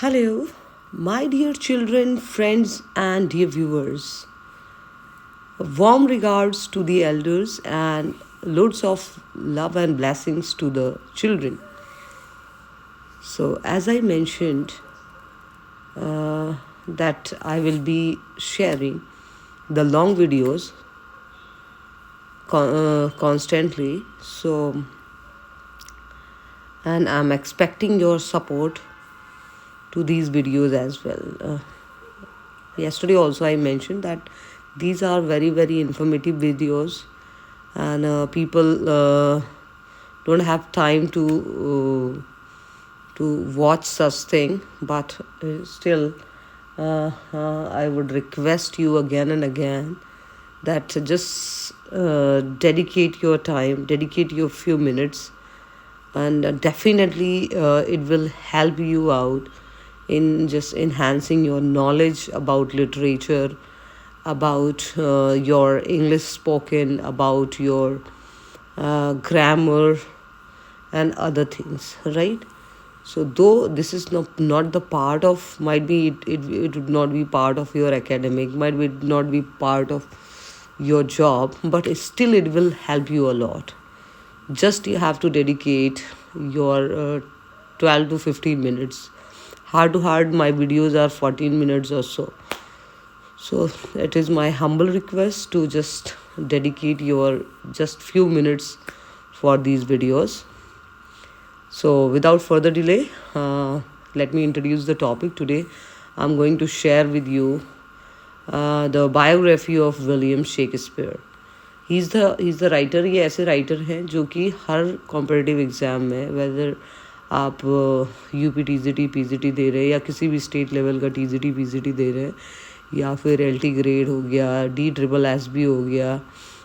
Hello, my dear children, friends, and dear viewers. Warm regards to the elders and loads of love and blessings to the children. So, as I mentioned, that I will be sharing the long videos constantly. So, and I'm expecting your support to these videos as well. Yesterday also I mentioned that these are very informative videos, and people don't have time to watch such thing, but still I would request you again and again that just dedicate your time, dedicate your few minutes, and definitely it will help you out in just enhancing your knowledge about literature, about your English spoken, about your grammar, and other things, right? So, though this is not the part of, might be it would not be part of your academic, might be not be part of your job, but still it will help you a lot. Just you have to dedicate your 12 to 15 minutes. Hard to hard, my videos are 14 minutes or so. So it is my humble request to just dedicate your just few minutes for these videos. So without further delay, let me introduce the topic today. I'm going to share with you the biography of William Shakespeare. He's the writer. ये ऐसे writer हैं जो कि हर competitive exam में, weather आप UP TGT PGT दे रहे हैं या किसी भी स्टेट लेवल का टीजीटी पीजीटी दे रहे हैं, या फिर एलटी ग्रेड हो गया, डी ट्रिपल एसबी हो गया,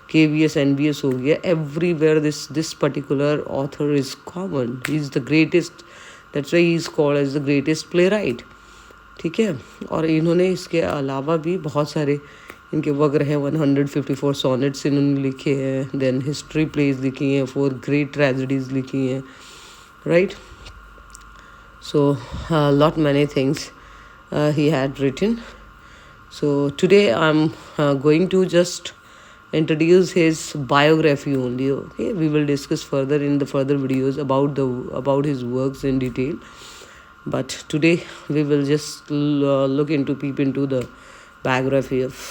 केवीएस एनबीएस हो गया, everywhere this particular author is common. He is the greatest, that's why he is called as the greatest playwright. ठीक है. और इन्होंने इसके अलावा भी बहुत सारे इनके वर्क रहे. 154 सोनेट्स इन्होंने लिखे हैं, देन हिस्ट्री प्लेज लिखी हैं, 4 ग्रेट ट्रेजेडीज लिखी हैं, right. So lot many things he had written. So today I'm going to just introduce his biography only. Okay, we will discuss further in the further videos about his works in detail, but today we will just peep into the biography of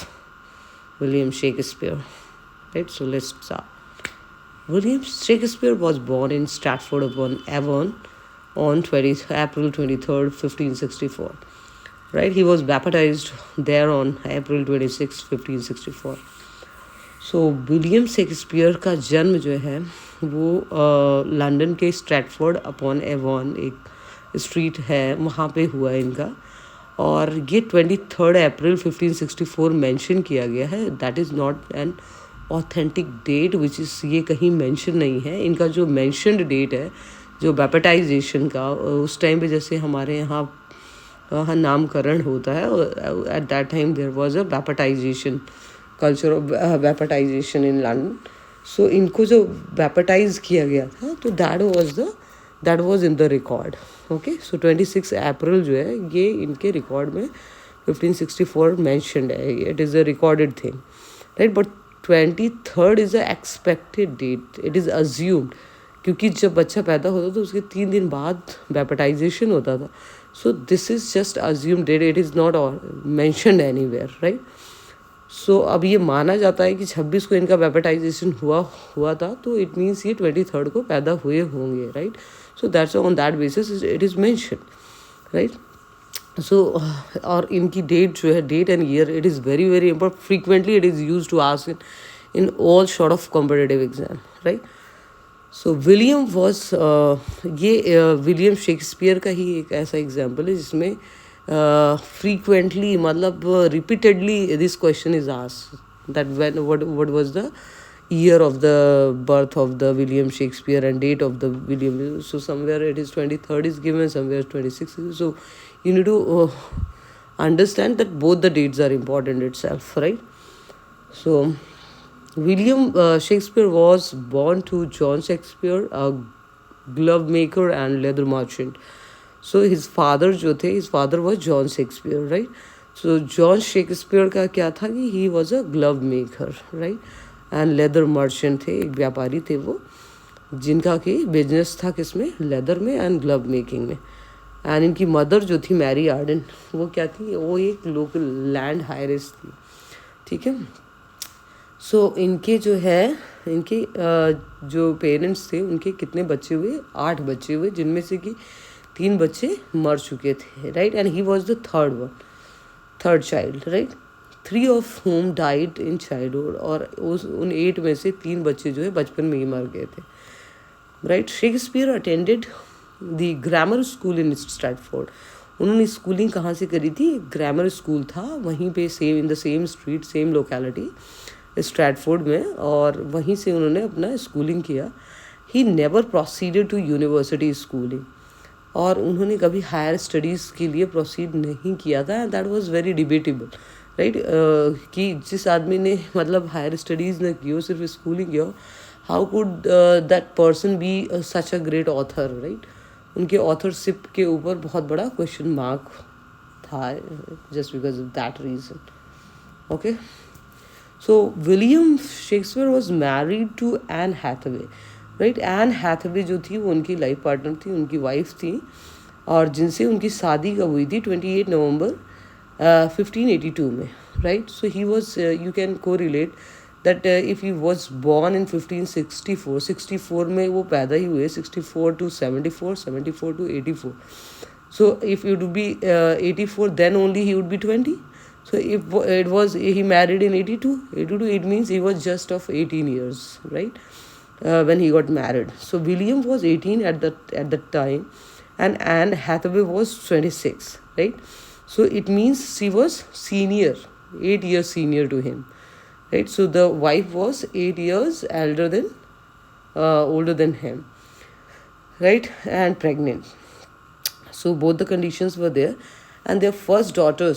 William Shakespeare. Right, so let's start. William Shakespeare was born in Stratford upon Avon on April 23rd, 1564. Right, he was baptized there on April 26, 1564. So William Shakespeare का जन्म जो है वो London के Stratford upon Avon एक street है, वहाँ पे हुआ इनका. और ये 23 अप्रैल 1564 मेंशन किया गया है. That is not an authentic date which is, ये कहीं मेंशन नहीं है. इनका जो मेंशनड डेट है जो बैप्टाइजेशन का, उस टाइम पे जैसे हमारे यहाँ नामकरण होता है, at that time there was a baptization culture of baptization in London. So इनको जो बैप्टाइज किया गया था, तो that was in the record. Okay, so 26 April जो है ये इनके रिकॉर्ड में 1564 मैंशनड है. It is a recorded thing, right. But 23rd is a expected date. It is assumed, क्योंकि जब बच्चा पैदा होता था तो उसके 3 दिन बाद बैप्टाइजेशन होता था. So this is just assumed date. It is not mentioned anywhere, right. So अब ये माना जाता है कि 26 को इनका बैप्टाइजेशन हुआ था, तो इट मीन्स ये 23rd को पैदा हुए होंगे, right. So that's on that basis it is mention, right. So और इनकी डेट जो है, date and year, it is very important. Frequently it is use to ask in all sort of competitive exam, right. So William was, ये William Shakespeare का ही एक ऐसा example है जिसमें frequently, मतलब repeatedly this question is asked, that what was the year of the birth of the William Shakespeare and date of the William. So somewhere it is 23rd is given, somewhere 26th. So you need to understand that both the dates are important itself, right. So William Shakespeare was born to John Shakespeare, a glove maker and leather merchant. So his father जो थे, his father was John Shakespeare, right. So John Shakespeare का क्या था कि he was a glove maker, right, and leather merchant थे, एक व्यापारी थे वो, जिनका कि बिजनेस था किसमें, लेदर में एंड ग्लव मेकिंग में. एंड इनकी मदर जो थी मैरी आर्डन, वो क्या थी, वो एक लोकल लैंड हायरिस थी. ठीक है. सो इनके जो है, इनके जो पेरेंट्स थे उनके कितने बच्चे हुए, 8 बच्चे हुए, जिनमें से कि 3 बच्चे मर चुके थे, right. And he was the third child, right. 3 of home died in childhood, और उन 8 में से 3 बच्चे जो है बचपन में ही मर गए थे, right. Shakespeare attended the grammar school in Stratford. उन्होंने स्कूलिंग कहाँ से करी थी, ग्रामर स्कूल था वहीं पे, same in the same street, same locality, Stratford में, और वहीं से उन्होंने अपना स्कूलिंग किया. He never proceeded to university schooling, और उन्होंने कभी हायर स्टडीज़ के लिए प्रोसीड नहीं किया था. That was very debatable, right. कि जिस आदमी ने मतलब हायर स्टडीज़ न की हो, सिर्फ स्कूलिंग किया हो, how could that person be such a great author, right. उनके ऑथरशिप के ऊपर बहुत बड़ा क्वेश्चन मार्क था, just because of that reason. Okay. So William Shakespeare was married to Anne Hathaway, right. Anne Hathaway जो थी वो उनकी लाइफ पार्टनर थी, उनकी वाइफ थी, और जिनसे उनकी शादी कब हुई थी, 28 नवंबर 1582 में, right. So he was, you can को relate that if he was born in 1564, 64 में वो पैदा ही हुए, 64 to 74, 74 to 84. So if it would be 84, then only he would be 20. So if it was, he married in 82, it means he was just of 18 years, right, when he got married. So William was 18 at that time, and Anne Hathaway was 26, right. So it means she was senior, 8 years senior to him, right. So the wife was 8 years older than him, right, and pregnant. So both the conditions were there, and their first daughter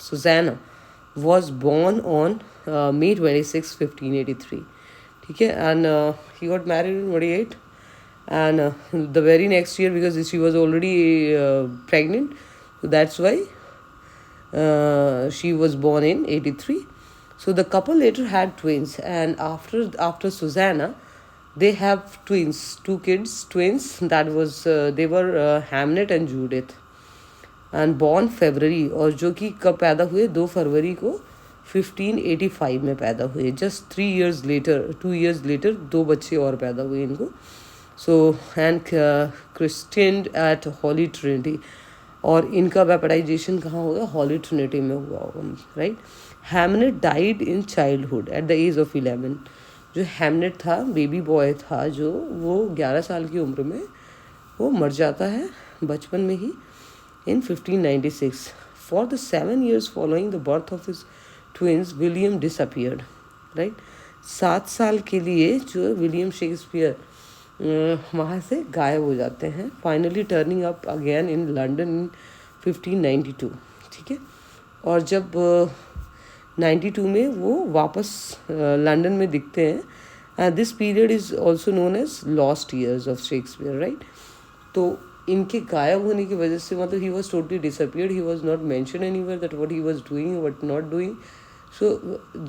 Susanna was born on May 26, 1583. Okay, and he got married in 28, and the very next year, because she was already pregnant, so that's why she was born in 83. So the couple later had twins, and after Susanna, they have twins, 2 kids, twins. That was they were Hamnet and Judith, and born February, और जो कि कब पैदा हुए, 2 फरवरी को 1585 में पैदा हुए. Just 3 years later, 2 years later, 2 बच्चे और पैदा हुए इनको. So and christened at Holy Trinity, और इनका बैप्टाइजेशन कहाँ होगा, हॉली ट्रिनिटी में हुआ होगा, राइट. Hamnet died in childhood at the age of 11. जो हैमनेट था, बेबी बॉय था, जो वो 11 साल की उम्र में वो मर जाता है बचपन में ही, in 1596. For the 7 years following the birth of his twins, William disappeared, right. 7 साल के लिए जो विलियम शेक्सपियर वहाँ से गायब हो जाते हैं, finally turning up again in London इन 1592. ठीक है. और जब 92 में वो वापस लंदन में दिखते हैं, and this period is also known as lost years of Shakespeare, right. तो इनके गायब होने की वजह से, मतलब he was totally disappeared, he was not mention anywhere that what he was doing, what not doing. So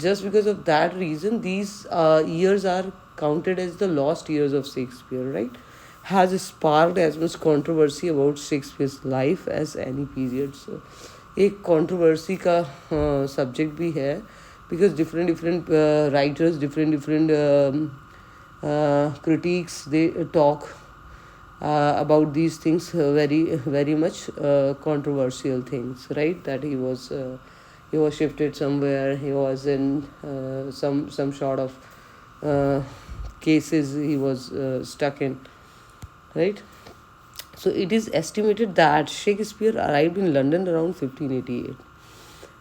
just because of that reason, these years are counted as the lost years of Shakespeare, right. Has sparked as much controversy about Shakespeare's life as any period. So एक controversy का subject भी है, because different writers, different critics, they talk about these things, very much controversial things, right. That he was shifted somewhere, he was in some sort of cases he was stuck in, right. So it is estimated that Shakespeare arrived in London around 1588,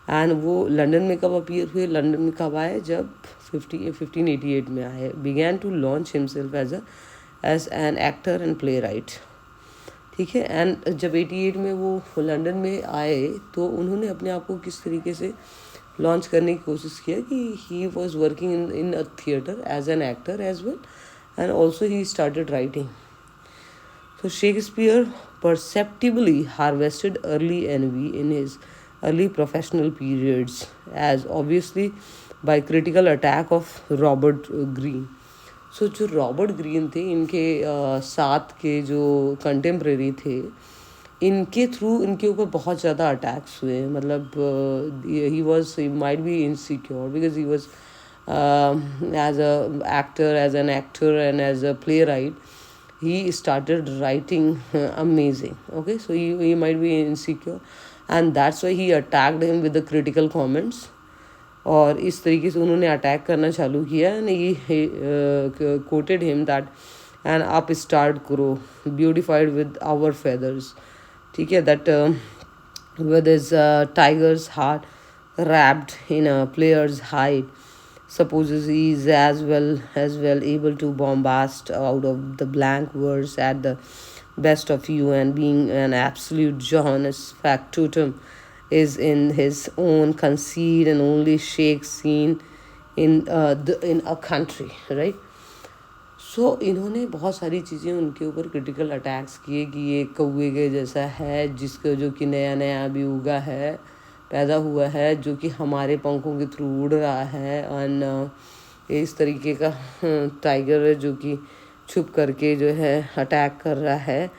and वो London में कब appear हुए, London में कब आए, जब 1588 में आए. began to launch himself as an actor and playwright. ठीक है. एंड जब 88 में वो लंदन में आए, तो उन्होंने अपने आप को किस तरीके से लॉन्च करने की कोशिश किया कि he was working in a theatre as an actor as well, and also he started writing. तो Shakespeare perceptibly harvested early envy in his early professional periods, as obviously by critical attack of Robert Greene. सो जो Robert Greene थे, इनके साथ के जो contemporary थे, इनके through इनके ऊपर बहुत ज़्यादा अटैक्स हुए. मतलब he was might be insecure because he was as an actor and as a playwright, he started writing amazing. Okay, so he might be insecure, and that's why he attacked him with the critical comments. और इस तरीके से उन्होंने attack करना चालू किया. And he quoted him that an upstart crow beautified with our feathers. ठीक है, that with his tiger's heart wrapped in a player's hide, supposes he is as well able to bombast out of the blank verse at the best of you, and being an absolute Johannes factotum is in his own conceit and only shakes seen in a country, right? सो इन्होंने बहुत सारी चीज़ें उनके ऊपर critical attacks किए कि ये कौवे के जैसा है, जिसका जो कि नया नया अभी उगा है, पैदा हुआ है, जो कि हमारे पंखों के थ्रू उड़ रहा है. और इस तरीके का टाइगर है जो कि छुप करके जो है अटैक कर रहा है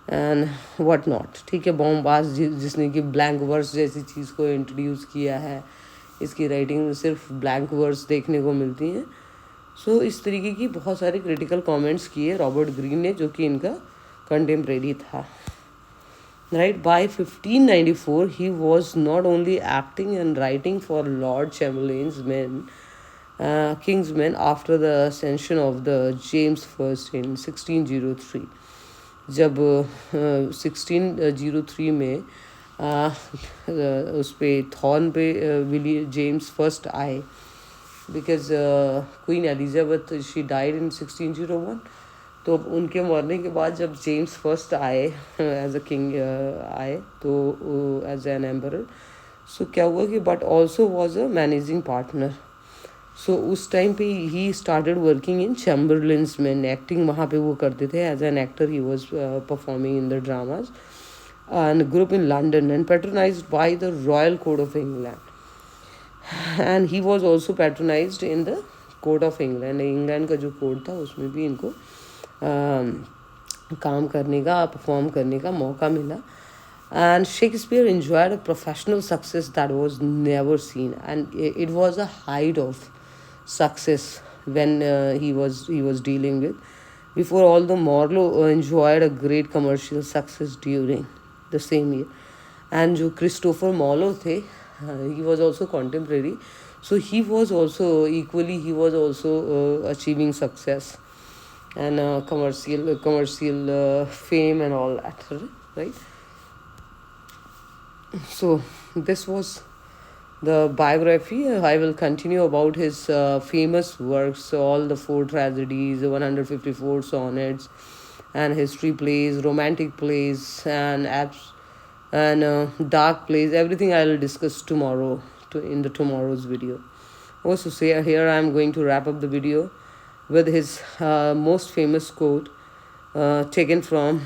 एंड व्हाट नॉट. ठीक है, बॉम्बास्ट जिसने कि ब्लैंक वर्स जैसी चीज़ को इंट्रोड्यूस किया है. इसकी राइटिंग में सिर्फ ब्लैंक वर्स देखने को मिलती हैं. सो इस तरीके की बहुत सारे क्रिटिकल कमेंट्स किए रॉबर्ट ग्रीन ने, जो कि इनका कंटेम्प्रेरी था. Right, by 1594, he was not only acting and writing for Lord Chamberlain's King's men after the ascension of the James I in 1603. जब 1603 में उस पे थॉर्न पे विलियम जेम्स फर्स्ट आए, because queen Elizabeth she died in 1601. तो उनके मरने के बाद जब जेम्स फर्स्ट आए एज अ किंग आए, तो एज एन एम्परर, सो क्या हुआ कि but also was a managing partner. So उस टाइम पे ही स्टार्टेड वर्किंग इन चैम्बरलिन्स में. एक्टिंग वहाँ पे वो करते थे. As an actor he was performing in the dramas and grew up in London and patronized by the Royal Court of England. And he was also patronized in the Court of England. England का जो court था उसमें भी इनको काम करने का, perform करने का मौका मिला. And Shakespeare enjoyed a professional success that was never seen, and it was a height of success when he was dealing with. Before all, the Marlowe enjoyed a great commercial success during the same year. And जो Christopher Marlowe थे, he was also contemporary, so he was also achieving success and commercial fame and all that, right? So this was the biography. I will continue about his famous works, all the 4 tragedies, the 154 sonnets, and history plays, romantic plays, and dark plays. Everything I will discuss tomorrow in the tomorrow's video. Also, here I am going to wrap up the video with his most famous quote, taken from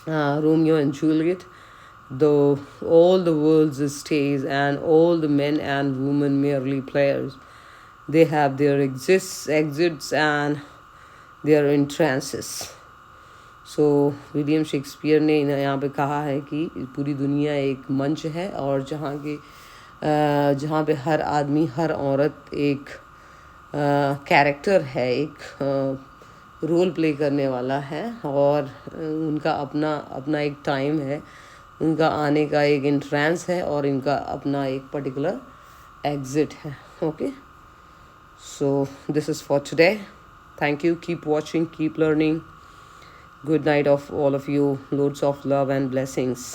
Romeo and Juliet. Though all the world's a stage and all the men and women merely players, they have their exits and their entrances. So William Shakespeare ने यहाँ पे कहा है कि पूरी दुनिया एक मंच है, और जहाँ पे हर आदमी, हर औरत एक कैरेक्टर है, एक रोल प्ले करने वाला है, और उनका अपना एक टाइम है, उनका आने का एक एंट्रेंस है, और इनका अपना एक पर्टिकुलर एग्जिट है. Okay, so this is for today. Thank you. Keep watching, keep learning. Good night of all of you. Loads of love and blessings.